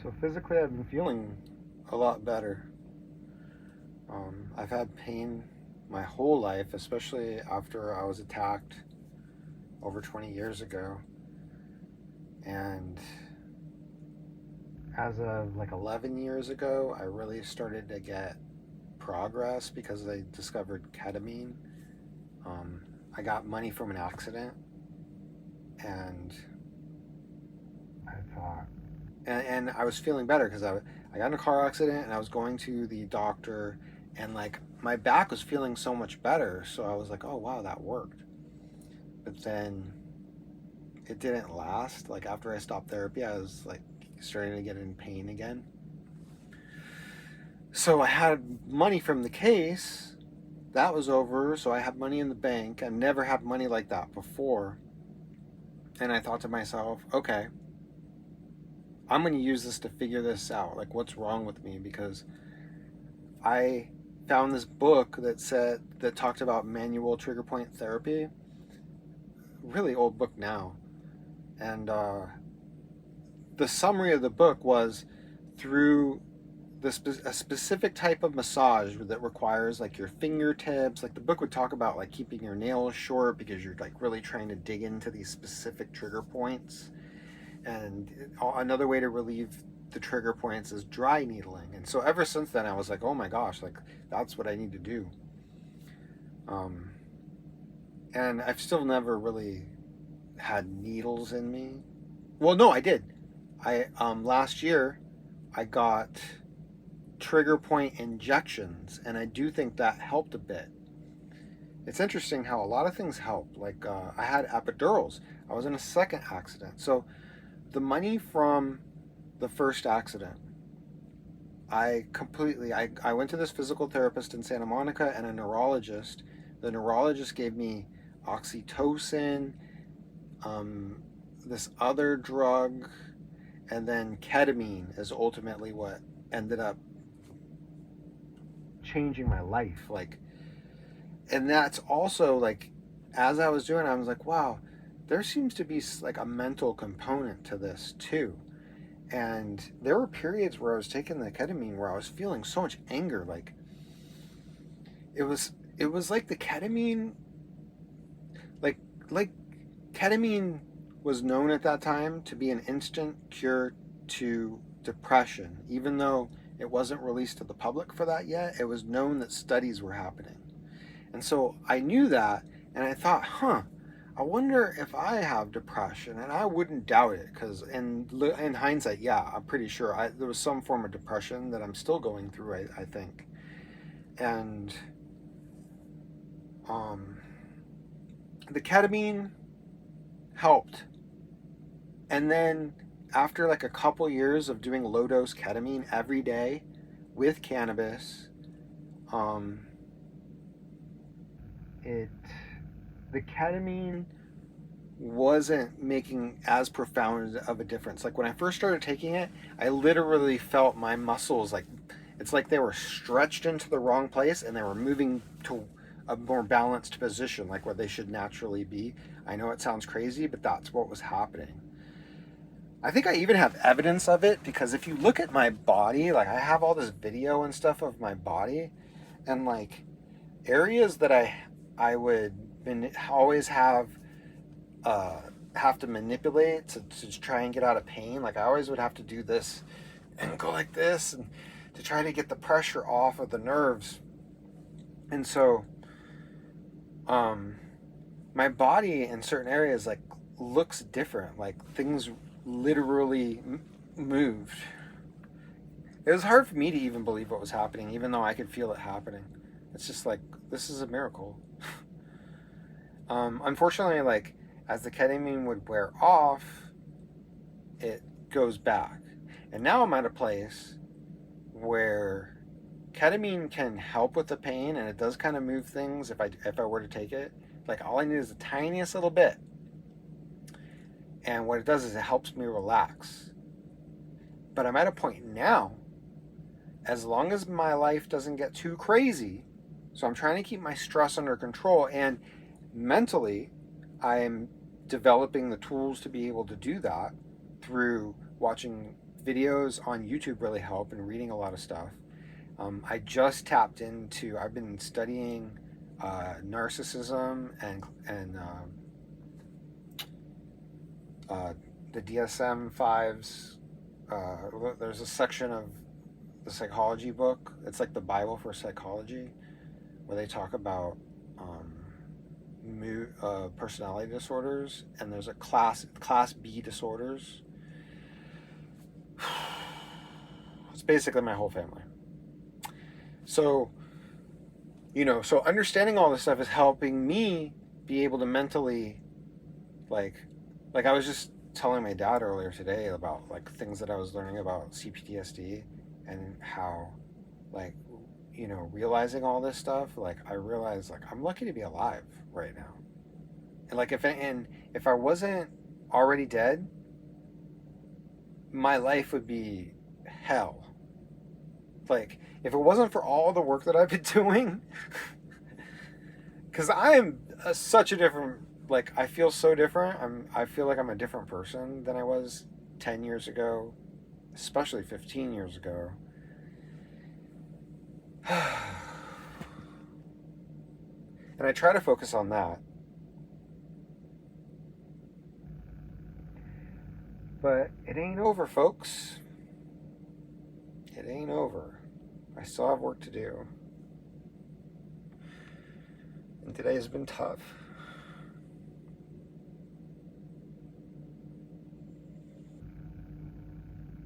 So physically, I've been feeling a lot better. I've had pain my whole life, especially after I was attacked over 20 years ago. And as of like 11 years ago, I really started to get progress because I discovered ketamine. I got money from an accident, and I thought, and I was feeling better because I got in a car accident and I was going to the doctor, and like my back was feeling so much better. So I was like, oh wow, that worked. But then it didn't last. Like after I stopped therapy, I was like starting to get in pain again. So I had money from the case. That was over. So I had money in the bank. I never had money like that before. And I thought to myself, okay, I'm going to use this to figure this out. Like, what's wrong with me? Because I found this book that talked about manual trigger point therapy. Really old book now. And the summary of the book was through a specific type of massage that requires like your fingertips. Like the book would talk about like keeping your nails short because you're like really trying to dig into these specific trigger points. And another way to relieve the trigger points is dry needling. And so ever since then, I was like, oh my gosh, like that's what I need to do. And I've still never really had needles in me. Well, no, I did. I last year I got trigger point injections, and I do think that helped a bit. It's interesting how a lot of things help. Like I had epidurals. I was in a second accident, so the money from the first accident, I went to this physical therapist in Santa Monica and a neurologist. The neurologist gave me oxytocin, this other drug, and then ketamine is ultimately what ended up changing my life. Like, and that's also like, as I was doing it, I was like, wow, there seems to be like a mental component to this too. And there were periods where I was taking the ketamine where I was feeling so much anger. Like it was like the ketamine, like like ketamine was known at that time to be an instant cure to depression. Even though it wasn't released to the public for that yet, it was known that studies were happening. And so I knew that, and I thought, I wonder if I have depression. And I wouldn't doubt it, because in hindsight, yeah, I'm pretty sure there was some form of depression that I'm still going through, I think. And the ketamine helped. And then after like a couple years of doing low dose ketamine every day with cannabis, the ketamine wasn't making as profound of a difference. Like when I first started taking it, I literally felt my muscles like it's like they were stretched into the wrong place and they were moving to a more balanced position, like where they should naturally be. I know it sounds crazy, but that's what was happening. I think I even have evidence of it because if you look at my body, like I have all this video and stuff of my body, and like areas that I would always have to manipulate to try and get out of pain. Like I always would have to do this and go like this and to try to get the pressure off of the nerves. And so my body in certain areas like looks different. Like things literally moved. It was hard for me to even believe what was happening, even though I could feel it happening. It's just like, this is a miracle. Unfortunately, like as the ketamine would wear off, it goes back. And now I'm at a place where ketamine can help with the pain, and it does kind of move things if I were to take it. Like all I need is the tiniest little bit. And what it does is it helps me relax. But I'm at a point now, as long as my life doesn't get too crazy, so I'm trying to keep my stress under control, and mentally, I'm developing the tools to be able to do that through watching videos on YouTube really help, and reading a lot of stuff. I just tapped into. I've been studying narcissism and the DSM-5s. There's a section of the psychology book. It's like the Bible for psychology, where they talk about personality disorders, and there's a class B disorders. It's basically my whole family. So, so understanding all this stuff is helping me be able to mentally, like I was just telling my dad earlier today about like things that I was learning about CPTSD, and how, like, realizing all this stuff, like I realized, like, I'm lucky to be alive right now. And like if I wasn't already dead, my life would be hell. Like, if it wasn't for all the work that I've been doing, because I am such a different, like, I feel so different. I feel like I'm a different person than I was 10 years ago, especially 15 years ago. And I try to focus on that. But it ain't over, folks. It ain't over. I still have work to do. And today has been tough.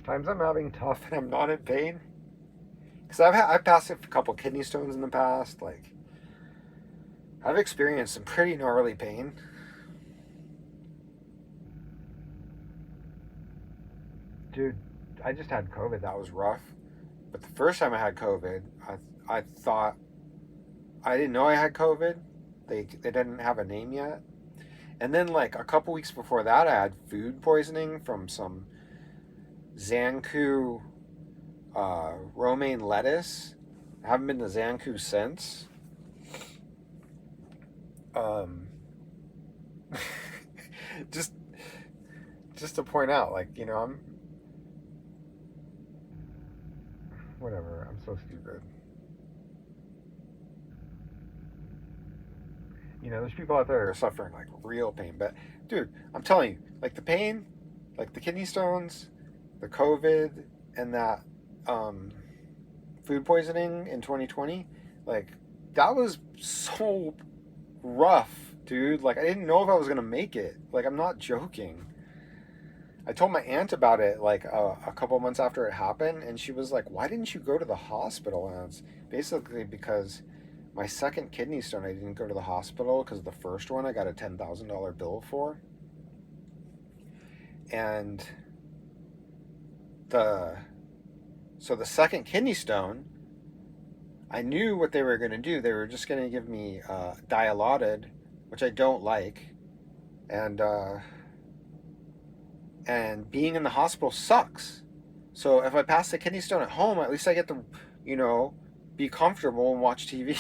Times I'm having tough and I'm not in pain. Because I've passed a couple kidney stones in the past. Like, I've experienced some pretty gnarly pain. Dude, I just had COVID. That was rough. But the first time I had COVID, I thought, I didn't know I had COVID. They didn't have a name yet. And then, like, a couple weeks before that, I had food poisoning from some Zanku romaine lettuce. I haven't been to Zanku since. Just to point out, like, I'm whatever. I'm so stupid. There's people out there that are suffering like real pain. But dude, I'm telling you, like the pain, like the kidney stones, the COVID, and that food poisoning in 2020, like that was so rough, dude. Like I didn't know if I was gonna make it. Like I'm not joking. I told my aunt about it like a couple months after it happened, and she was like, "Why didn't you go to the hospital?" And it's basically because my second kidney stone, I didn't go to the hospital because the first one I got a $10,000 bill for, and the second kidney stone, I knew what they were going to do. They were just going to give me Dilaudid, which I don't like, and being in the hospital sucks. So if I pass the kidney stone at home, at least I get to, be comfortable and watch TV.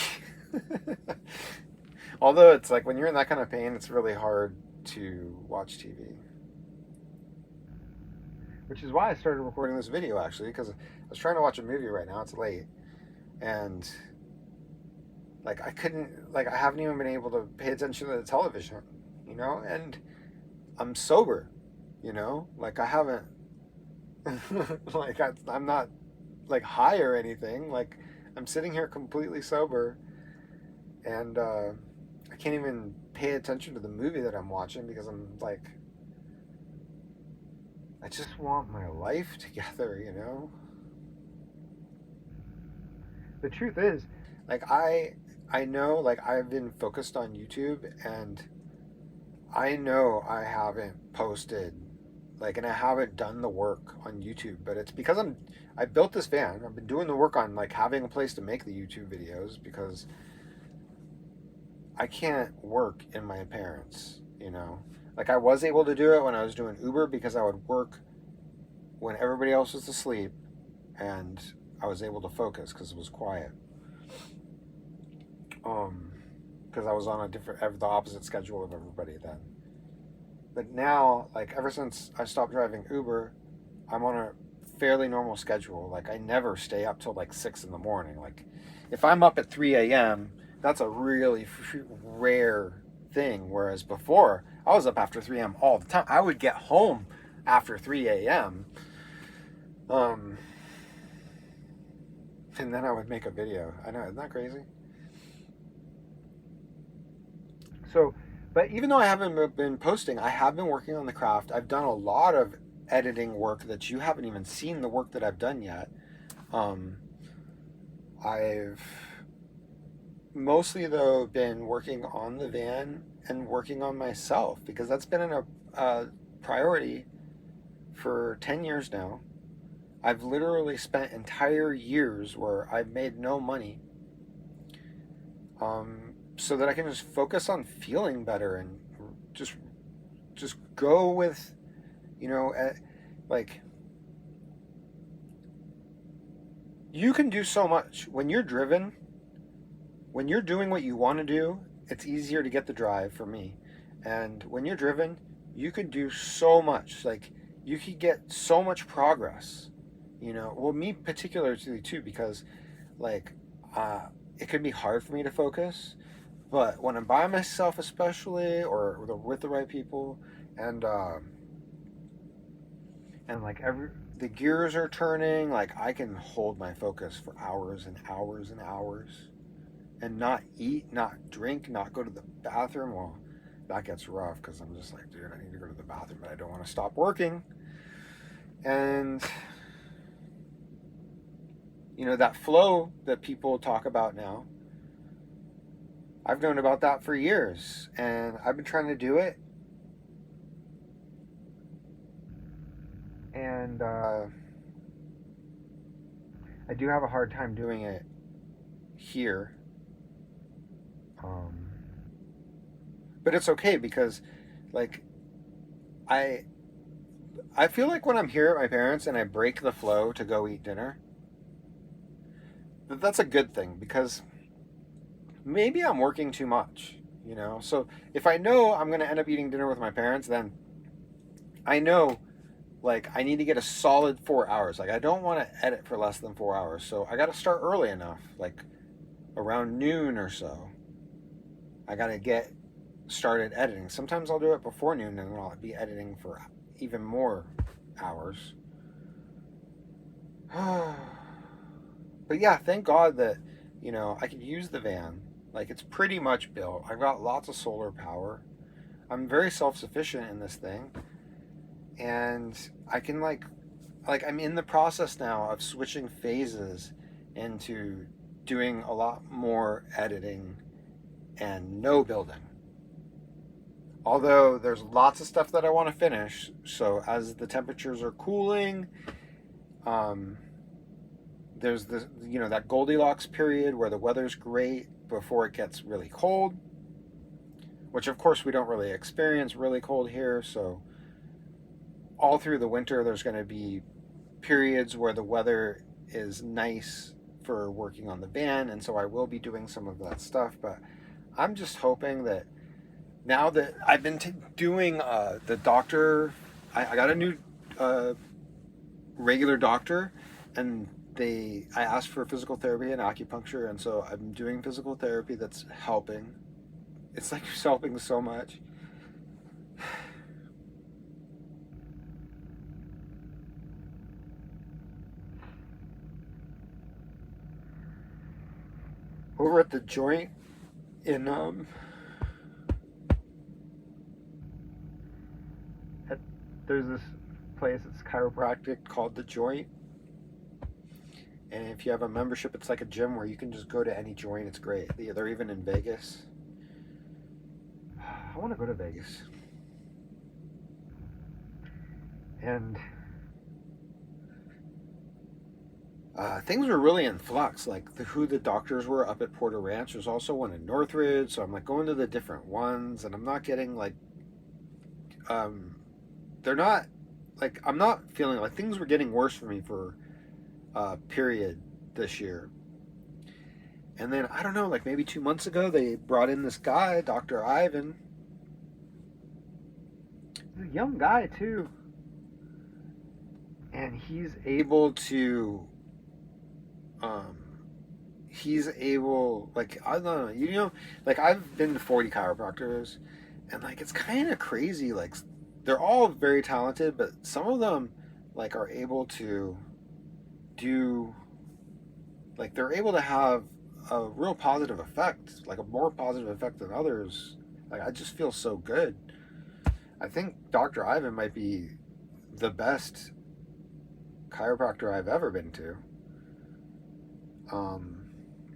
Although it's like when you're in that kind of pain, it's really hard to watch TV. Which is why I started recording this video, actually, because I was trying to watch a movie right now. It's late. And like I haven't even been able to pay attention to the television, and I'm sober, like I haven't like I'm not like high or anything. Like I'm sitting here completely sober, and I can't even pay attention to the movie that I'm watching because I'm like, I just want my life together, The truth is, like I know, like I've been focused on YouTube, and I know I haven't posted, like, and I haven't done the work on YouTube, but it's because I built this van. I've been doing the work on like having a place to make the YouTube videos because I can't work in my parents, Like I was able to do it when I was doing Uber because I would work when everybody else was asleep, and I was able to focus because it was quiet. Because I was on the opposite schedule of everybody then. But now, like ever since I stopped driving Uber, I'm on a fairly normal schedule. Like I never stay up till like 6 in the morning. Like if I'm up at 3 a.m., that's a really rare thing. Whereas before, I was up after 3 a.m. all the time. I would get home after 3 a.m. And then I would make a video. I know, isn't that crazy? So, but even though I haven't been posting, I have been working on the craft. I've done a lot of editing work that you haven't even seen the work that I've done yet. I've mostly, though, been working on the van and working on myself because that's been a priority for 10 years now. I've literally spent entire years where I've made no money, so that I can just focus on feeling better and just go with, like, you can do so much when you're driven. When you're doing what you want to do, it's easier to get the drive for me. And when you're driven, you can do so much. Like, you could get so much progress. Well, me particularly too, because like it can be hard for me to focus. But when I'm by myself, especially, or with the right people, and like the gears are turning, like I can hold my focus for hours and hours and hours, and not eat, not drink, not go to the bathroom. Well, that gets rough because I'm just like, dude, I need to go to the bathroom, but I don't want to stop working. And that flow that people talk about now, I've known about that for years, and I've been trying to do it. And I do have a hard time doing it here. But it's okay because, like, I feel like when I'm here at my parents' and I break the flow to go eat dinner, that's a good thing because maybe I'm working too much, So if I know I'm going to end up eating dinner with my parents, then I know, like, I need to get a solid 4 hours. Like, I don't want to edit for less than 4 hours. So I got to start early enough, like around noon or so. I got to get started editing. Sometimes I'll do it before noon and I'll be editing for even more hours. But yeah, thank God that, I could use the van. Like, it's pretty much built. I've got lots of solar power. I'm very self-sufficient in this thing. And I can, like I'm in the process now of switching phases into doing a lot more editing and no building. Although there's lots of stuff that I want to finish. So as the temperatures are cooling, there's this, that Goldilocks period where the weather's great before it gets really cold, which of course we don't really experience really cold here. So all through the winter, there's going to be periods where the weather is nice for working on the van. And so I will be doing some of that stuff, but I'm just hoping that now that I've been doing the doctor, I got a new regular doctor, and I asked for physical therapy and acupuncture, and so I'm doing physical therapy that's helping. It's like it's helping so much. Over at the joint in there's this place, it's chiropractic called The Joint. And if you have a membership, it's like a gym where you can just go to any joint. It's great. They're even in Vegas. I want to go to Vegas. And things were really in flux, like who the doctors were up at Porter Ranch. There's also one in Northridge, so I'm like going to the different ones, and I'm not getting like they're not, like, I'm not feeling like things were getting worse for me for period this year. And then I don't know, like maybe 2 months ago they brought in this guy, Dr. Ivan. He's a young guy too. and he's able to, um, like, I don't know, like, I've been to 40 chiropractors, and like, it's kind of crazy. Like, they're all very talented, but some of them, like, are able to do, like, they're able to have a real positive effect, like a more positive effect than others. Like, I just feel so good. I think Dr. Ivan might be the best chiropractor I've ever been to. Um,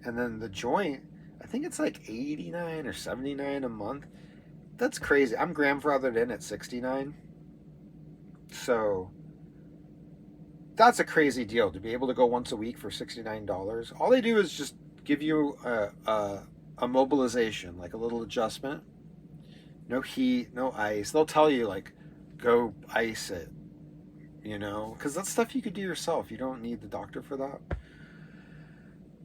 and then the joint, I think it's like 89 or 79 a month. That's crazy. I'm grandfathered in at 69. So that's a crazy deal to be able to go once a week for $69. All they do is just give you a mobilization, like a little adjustment. No heat, no ice. They'll tell you, like, go ice it, because that's stuff you could do yourself. You don't need the doctor for that.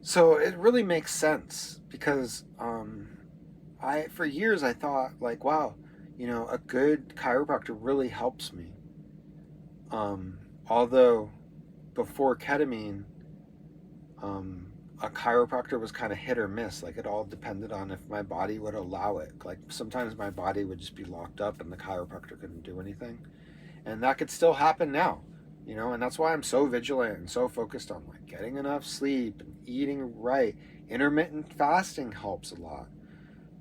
So it really makes sense because for years I thought, like, wow, a good chiropractor really helps me. Although before ketamine, a chiropractor was kind of hit or miss. Like, it all depended on if my body would allow it. Like, sometimes my body would just be locked up and the chiropractor couldn't do anything. And that could still happen now, and that's why I'm so vigilant and so focused on, like, getting enough sleep and eating right. Intermittent fasting helps a lot.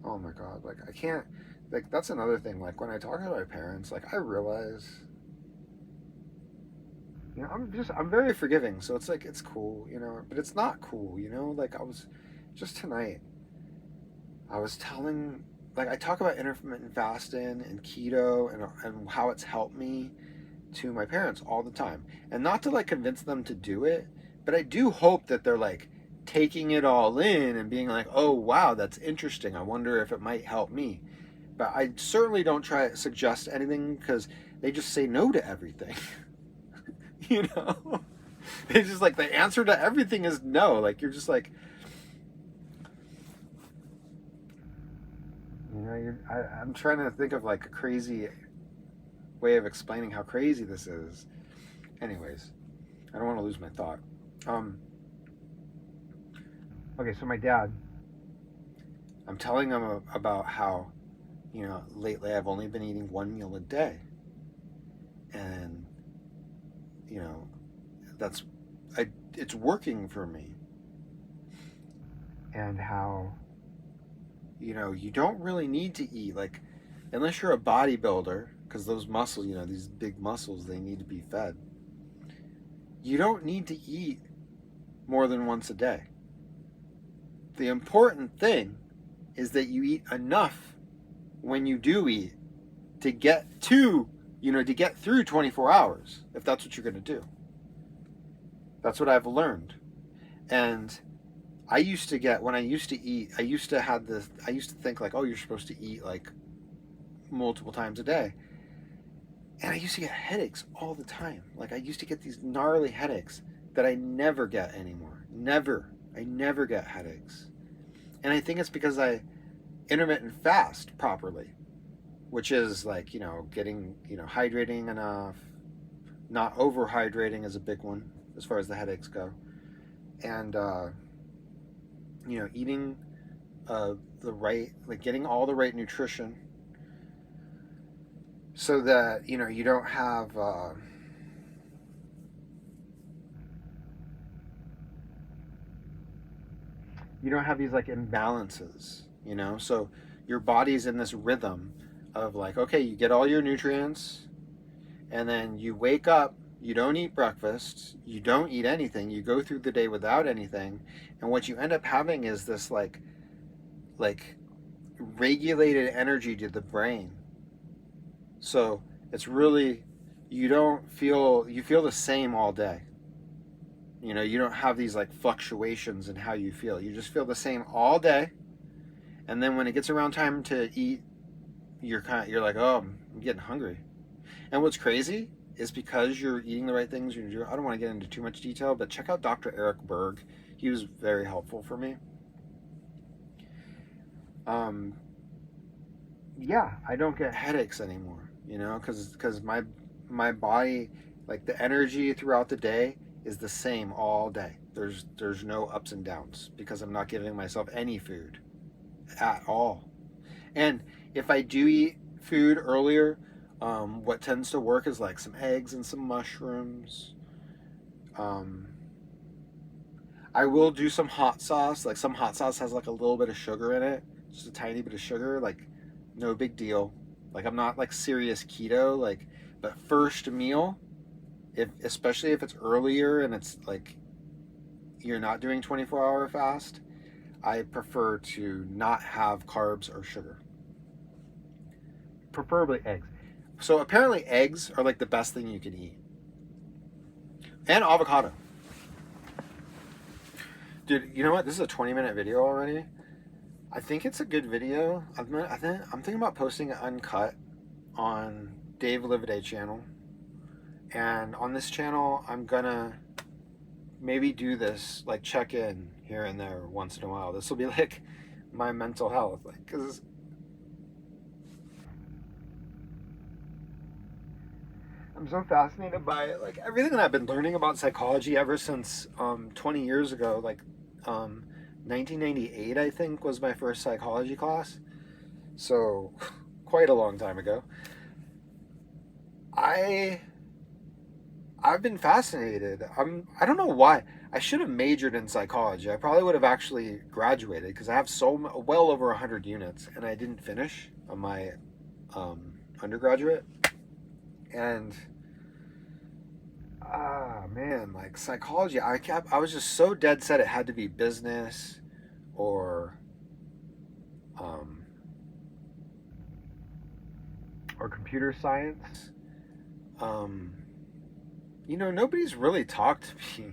Oh my God. Like, I can't, like, that's another thing. Like, when I talk to my parents, like, I realize, I'm very forgiving. So it's like, it's cool, but it's not cool, like, I was just tonight, I was telling, like, I talk about intermittent fasting and keto and how it's helped me to my parents all the time. And not to, like, convince them to do it, but I do hope that they're, like, taking it all in and being like, oh, wow, that's interesting. I wonder if it might help me. But I certainly don't try to suggest anything because they just say no to everything. you know? It's just like the answer to everything is no. Like, you're just like, I'm trying to think of, like, a crazy way of explaining how crazy this is. Anyways, I don't want to lose my thought. Okay, so my dad, I'm telling him about how, lately I've only been eating one meal a day. And, that's, it's working for me. And how, you don't really need to eat, like, unless you're a bodybuilder, because those muscles, these big muscles, they need to be fed. You don't need to eat more than once a day. The important thing is that you eat enough when you do eat to get to through 24 hours, if that's what you're going to do. That's what I've learned. And I used to get, when I used to eat, I used to think, like, oh, you're supposed to eat, like, multiple times a day. And I used to get headaches all the time. Like, I used to get these gnarly headaches that I never get anymore. I never get headaches. And I think it's because I intermittent fast properly, which is, like, getting, hydrating enough. Not overhydrating is a big one as far as the headaches go. And, eating the right, like, getting all the right nutrition so that, you don't have, these, like, imbalances, so your body's in this rhythm of, like, okay, you get all your nutrients, and then you wake up, you don't eat breakfast, you don't eat anything, you go through the day without anything, and what you end up having is this, like regulated energy to the brain. So it's really, you feel the same all day. You don't have these, like, fluctuations in how you feel. You just feel the same all day. And then when it gets around time to eat, you're like, oh, I'm getting hungry. And what's crazy is, because you're eating the right things, I don't want to get into too much detail, but check out Dr. Eric Berg. He was very helpful for me. Yeah, I don't get headaches anymore, because my body Like the energy throughout the day is the same all day. There's no ups and downs because I'm not giving myself any food at all. And if I do eat food earlier, what tends to work is like some eggs and some mushrooms. Um, I will do some hot sauce. Like some hot sauce has like a little bit of sugar in it, just a tiny bit of sugar. Like no big deal. Like I'm not like serious keto. Like, but first meal, if especially if it's earlier and it's like you're not doing 24-hour fast, I prefer to not have carbs or sugar. Preferably eggs. So apparently eggs are like the best thing you can eat. And avocado. Dude, you know what? This is a 20-minute video already. I think it's a good video. I'm thinking about posting it uncut on Dave Lividay channel. And on this channel, I'm gonna maybe do this, like check in here and there once in a while. This will be like my mental health, like, cause I'm so fascinated by it. Like everything that I've been learning about psychology ever since 20 years ago, like 1998, I think, was my first psychology class. So quite a long time ago. I've been fascinated. I don't know why. I should have majored in psychology. I probably would have actually graduated because I have well over 100 units and I didn't finish on my undergraduate. And man, like psychology, I was just so dead set it had to be business or computer science. You know, nobody's really talked to me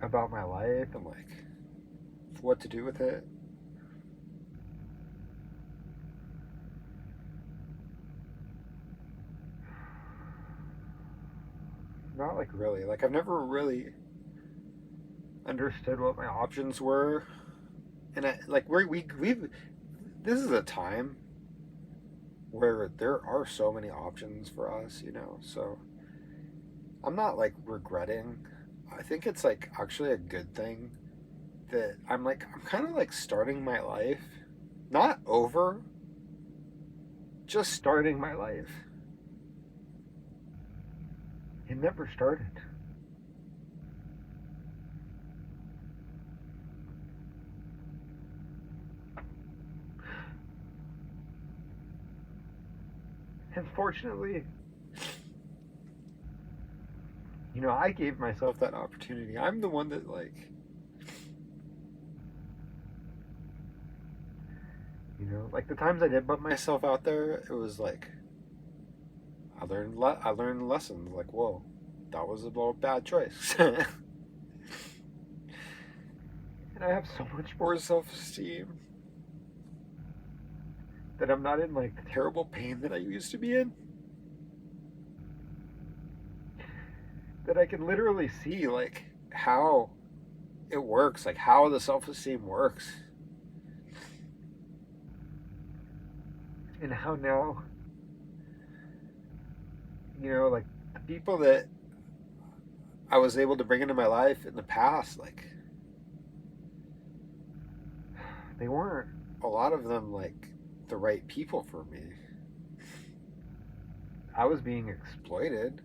about my life and like what to do with it. Not like really. Like I've never really understood what my options were, and we've this is a time where there are so many options for us, you know. So I'm not like regretting. I think it's like actually a good thing that I'm kind of like starting my life, not over, just starting my life. It never started. Unfortunately, you know, I gave myself that opportunity. I'm the one that like, you know, like the times I did put myself out there, it was like I learned lessons. Like, whoa, that was a little bad choice. And I have so much more self-esteem that I'm not in like the terrible pain that I used to be in. That I can literally see like how it works, like how the self-esteem works. And how now, you know, like the people that I was able to bring into my life in the past, like they weren't, a lot of them, like the right people for me. I was being exploited.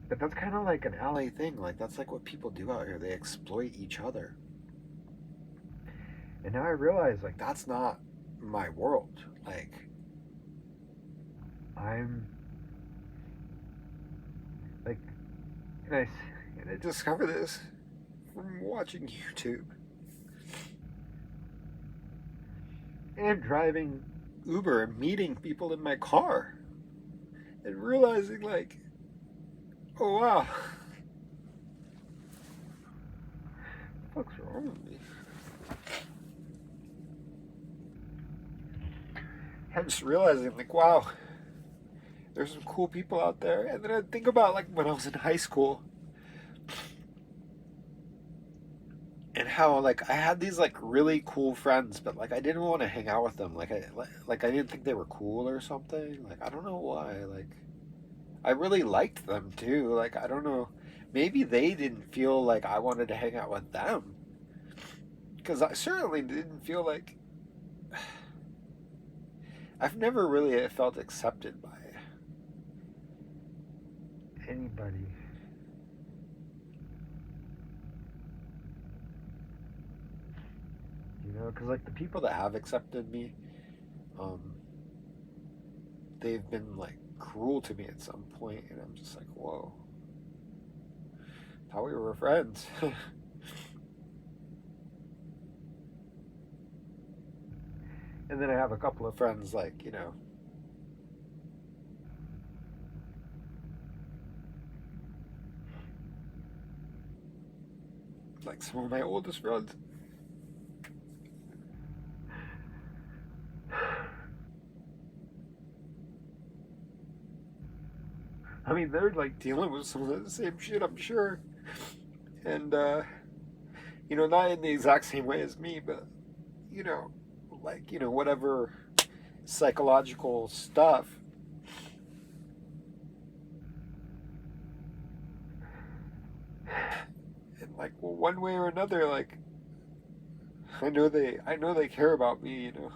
But that's kind of like an LA thing. Like that's like what people do out here. They exploit each other. And now I realize like that's not my world. Like I'm like, and I discovered this from watching YouTube and driving Uber and meeting people in my car and realizing like, oh wow, what's wrong with me? I'm just realizing like, wow, there's some cool people out there. And then I think about like when I was in high school and somehow, like, I had these like really cool friends, but like I didn't want to hang out with them. Like I didn't think they were cool or something. Like I don't know why. Like I really liked them too. Like I don't know. Maybe they didn't feel like I wanted to hang out with them, because I certainly didn't feel like I've never really felt accepted by anybody. You know, because like the people that have accepted me, um, they've been like cruel to me at some point, and I'm just like, whoa, thought we were friends. And then I have a couple of friends, like, you know, like some of my oldest friends. I mean, they're like dealing with some of the same shit, I'm sure. And, you know, not in the exact same way as me, but, you know, like, you know, whatever psychological stuff. And like, well, one way or another, like, I know they care about me, you know.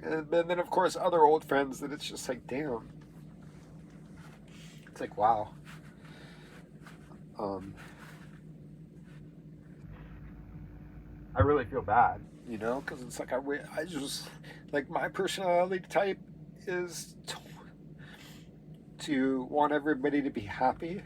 And then of course other old friends that it's just like, damn. It's like, wow. Um, I really feel bad, you know, because it's like I just like my personality type is to want everybody to be happy.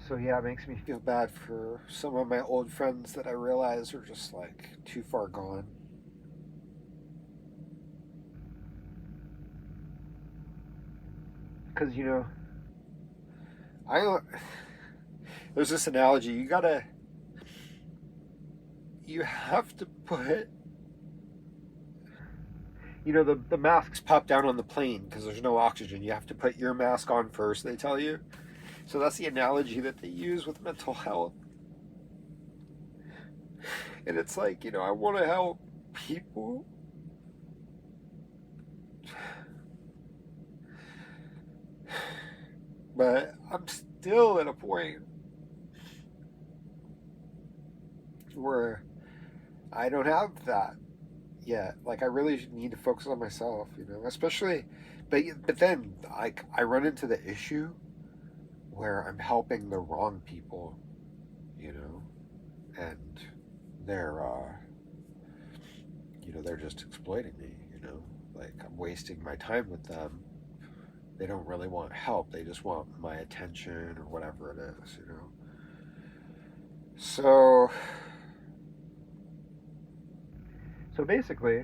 So yeah, it makes me feel bad for some of my old friends that I realize are just like too far gone. Because, you know, I don't, there's this analogy, you have to put, you know, the masks pop down on the plane because there's no oxygen. You have to put your mask on first, they tell you. So that's the analogy that they use with mental health. And it's like, you know, I want to help people, but I'm still at a point where I don't have that yet. Like I really need to focus on myself, you know, especially, but then I run into the issue where I'm helping the wrong people, you know, and they're you know, they're just exploiting me, you know, like I'm wasting my time with them. They don't really want help, they just want my attention or whatever it is, you know. So basically,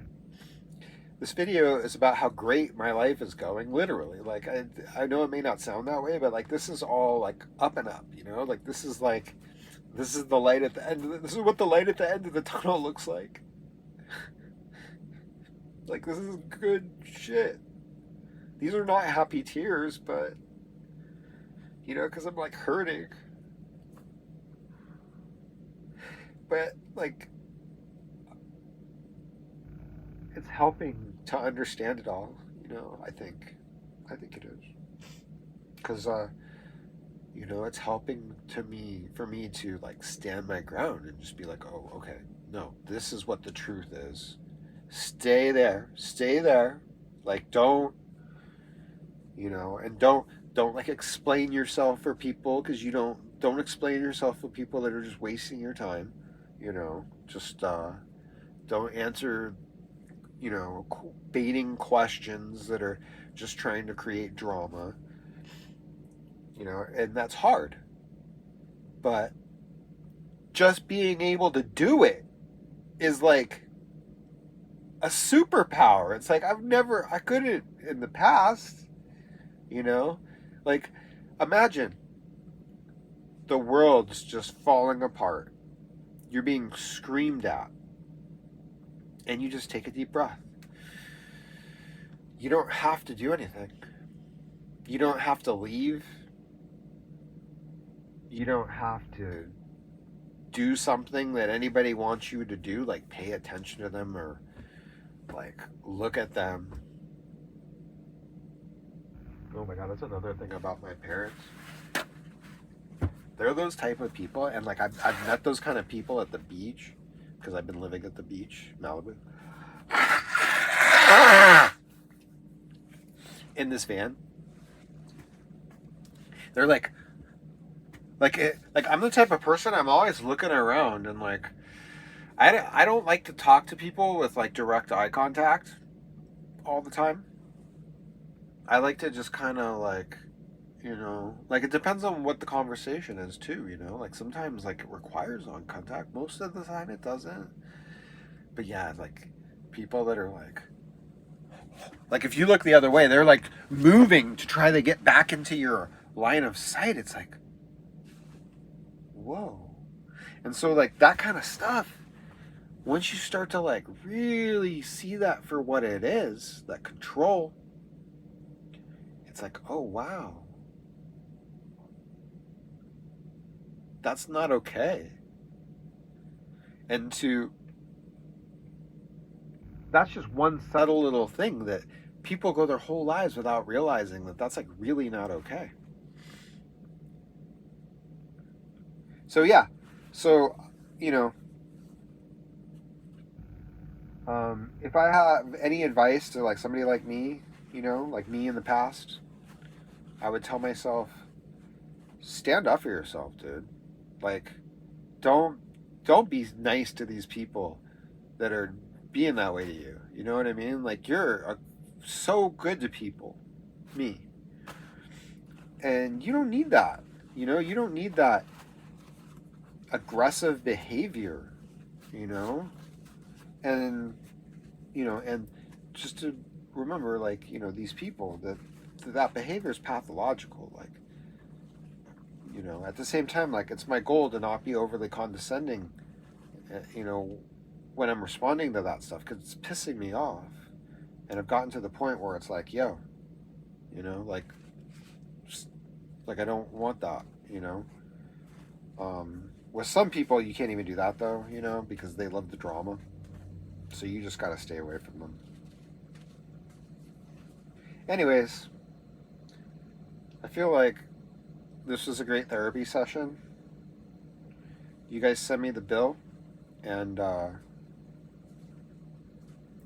this video is about how great my life is going, literally. Like I know it may not sound that way, but like this is all like up and up, you know, like this is the light at the end this is what the light at the end of the tunnel looks like. Like this is good shit. These are not happy tears, but you know, because I'm like hurting, but like it's helping to understand it all, you know. I think it is, because you know, it's helping to me for me to like stand my ground and just be like, oh, okay, no, this is what the truth is. Stay there, like don't, you know, and don't like explain yourself for people, because you don't explain yourself for people that are just wasting your time, you know. Just don't answer, you know, baiting questions that are just trying to create drama, you know. And that's hard, but just being able to do it is like a superpower. It's like I couldn't in the past, you know. Like imagine the world's just falling apart, you're being screamed at, and you just take a deep breath. You don't have to do anything. You don't have to leave. You don't have to do something that anybody wants you to do, like pay attention to them or like look at them. Oh my god, that's another thing about my parents. They're those type of people, and like I've met those kind of people at the beach because I've been living at the beach, Malibu. In this van, they're like I'm the type of person, I'm always looking around, and like I don't like to talk to people with like direct eye contact all the time. I like to just kind of like, like it depends on what the conversation is too, like sometimes like it requires eye contact, most of the time it doesn't. But yeah, like people that are like if you look the other way, they're like moving to try to get back into your line of sight. It's like, whoa. And so like that kind of stuff, once you start to like really see that for what it is, that control, it's like, oh wow, that's not okay. And that's just one subtle little thing that people go their whole lives without realizing that that's like really not okay. So yeah, so if I have any advice to like somebody like me, like me in the past, I would tell myself, stand up for yourself, dude. Like, don't be nice to these people that are being that way to you. You know what I mean? Like you're so good to people, me, and you don't need that. You don't need that aggressive behavior. You know, and and just to remember, like these people that behavior is pathological. Like at the same time, like it's my goal to not be overly condescending. When I'm responding to that stuff because it's pissing me off, and I've gotten to the point where it's like, yo, like, just, like I don't want that. With some people you can't even do that though, because they love the drama. So you just gotta stay away from them. Anyways, I feel like this was a great therapy session. You guys send me the bill, and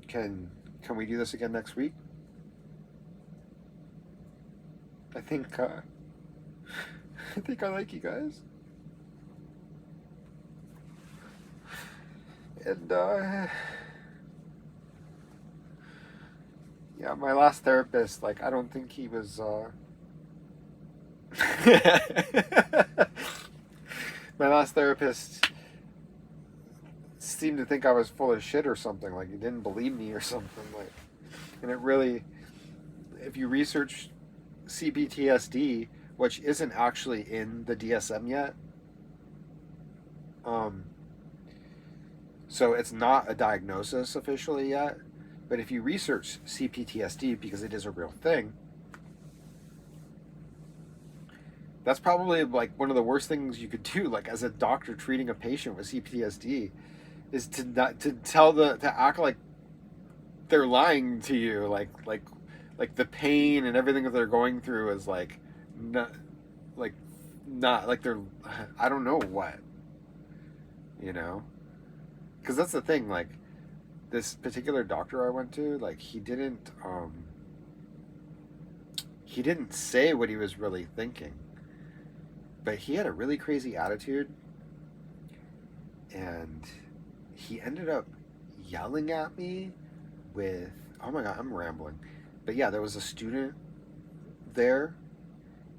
can we do this again next week? I think I like you guys, and yeah, my last therapist, like I don't think he was. My last therapist seemed to think I was full of shit or something. Like he didn't believe me or something. Like, and it really, if you research CTPSD, which isn't actually in the DSM yet, so it's not a diagnosis officially yet. But if you research CTPSD, because it is a real thing, that's probably like one of the worst things you could do, like as a doctor treating a patient with CTPSD, is to act like they're lying to you, like the pain and everything that they're going through is like not like they're, I don't know what, because that's the thing. Like this particular doctor I went to, like he didn't say what he was really thinking. But he had a really crazy attitude, and he ended up yelling at me with, oh my god, I'm rambling. But yeah, there was a student there,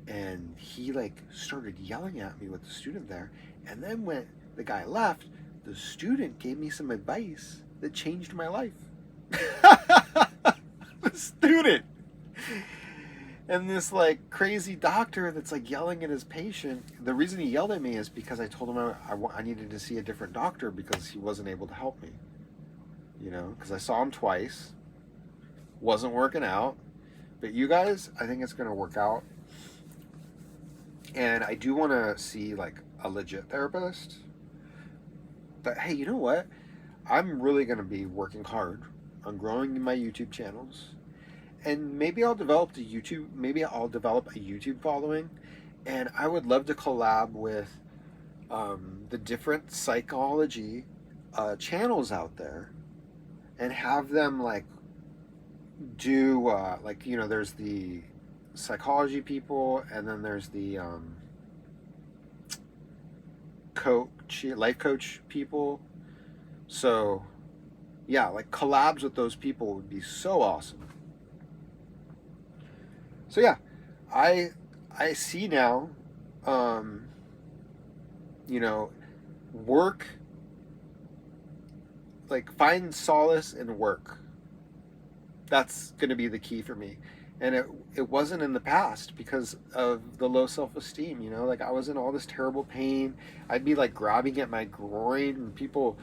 and he like started yelling at me with the student there. And then when the guy left, the student gave me some advice that changed my life. The student. And this like crazy doctor that's like yelling at his patient. The reason he yelled at me is because I told him I needed to see a different doctor because he wasn't able to help me. Because I saw him twice. Wasn't working out. But you guys, I think it's going to work out. And I do want to see like a legit therapist. But hey, you know what? I'm really going to be working hard on growing my YouTube channels. And maybe I'll develop a YouTube following. And I would love to collab with the different psychology channels out there and have them like do like, you know, there's the psychology people, and then there's the life coach people. So yeah, like collabs with those people would be so awesome. So yeah, I see now, um, you know, work, like find solace in work. That's going to be the key for me. And it wasn't in the past because of the low self-esteem, you know, like I was in all this terrible pain. I'd be like grabbing at my groin, and people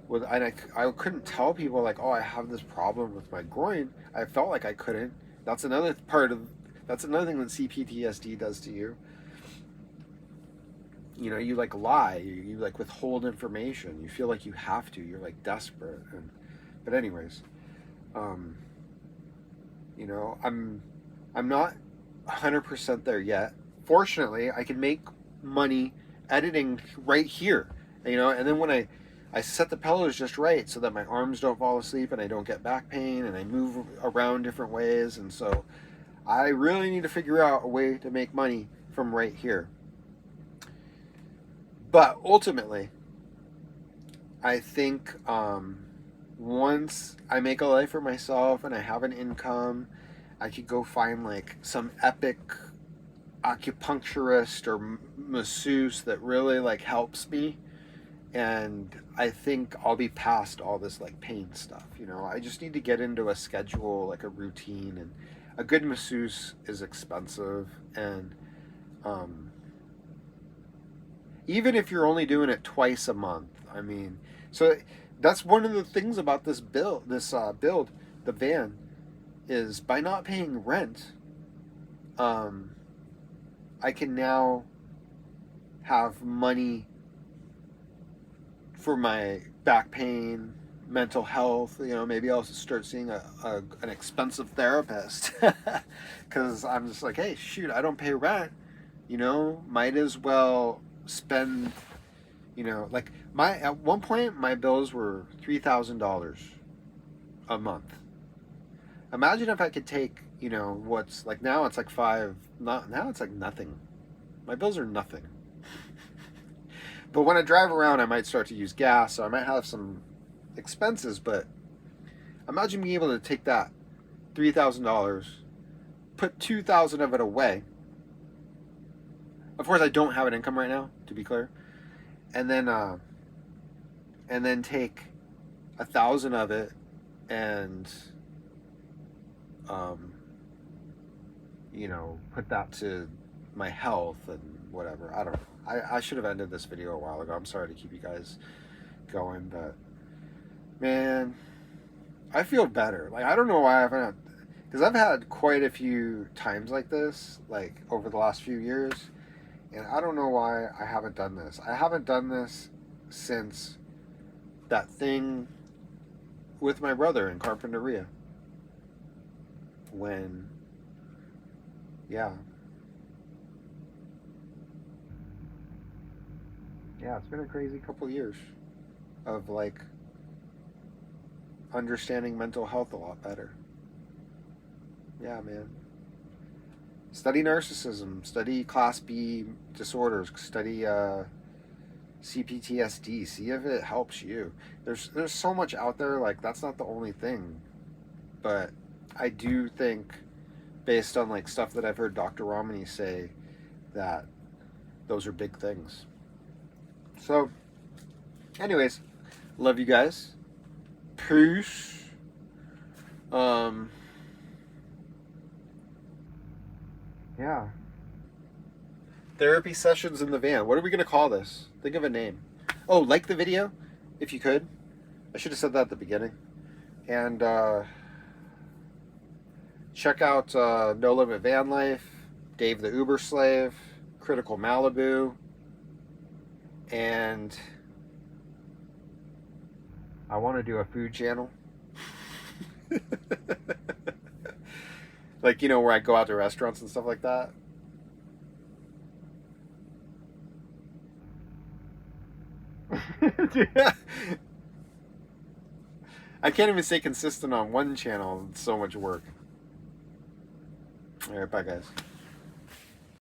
would, and I couldn't tell people like, oh, I have this problem with my groin. I felt like I couldn't. That's another part of, that's another thing that CPTSD does to you. You know, you like lie, you like withhold information. You feel like you have to. You're like desperate. And but anyways, um, you know, I'm not 100% there yet. Fortunately, I can make money editing right here. You know, and then when I set the pillows just right so that my arms don't fall asleep and I don't get back pain, and I move around different ways, and so I really need to figure out a way to make money from right here. But ultimately, I think once I make a life for myself and I have an income, I could go find like some epic acupuncturist or masseuse that really like helps me. And I think I'll be past all this like pain stuff. You know, I just need to get into a schedule, like a routine, and a good masseuse is expensive. And um, even if you're only doing it twice a month, I mean, so that's one of the things about this build, the van, is by not paying rent, um, I can now have money for my back pain, mental health. You know, maybe I'll start seeing an expensive therapist because I'm just like, hey, shoot, I don't pay rent. You know, might as well spend. You know, like at one point my bills were $3,000 a month. Imagine if I could take, you know, what's like now it's like five. Not now it's like nothing. My bills are nothing. But when I drive around, I might start to use gas, so I might have some expenses. But imagine being able to take that $3,000, put 2,000 of it away. Of course, I don't have an income right now, to be clear, and then take 1,000 of it and you know, put that to my health and whatever. I don't know. I should have ended this video a while ago. I'm sorry to keep you guys going, but man, I feel better. Like, I don't know why I haven't, because I've had quite a few times like this, like over the last few years, and I don't know why I haven't done this. I haven't done this since that thing with my brother in Carpinteria. When, yeah, it's been a crazy couple of years of like understanding mental health a lot better. Yeah, man. Study narcissism, study class B disorders, study CPTSD, see if it helps you. There's so much out there, like that's not the only thing. But I do think, based on like stuff that I've heard Dr. Romani say, that those are big things. So, anyways, love you guys. Peace. Yeah. Therapy sessions in the van. What are we gonna call this? Think of a name. Oh, like the video, if you could. I should have said that at the beginning. And check out No Limit Van Life, Dave the Uber Slave. Critical Malibu, and I want to do a food channel. Like, you know, where I go out to restaurants and stuff like that. I can't even stay consistent on one channel. It's so much work. All right, bye guys.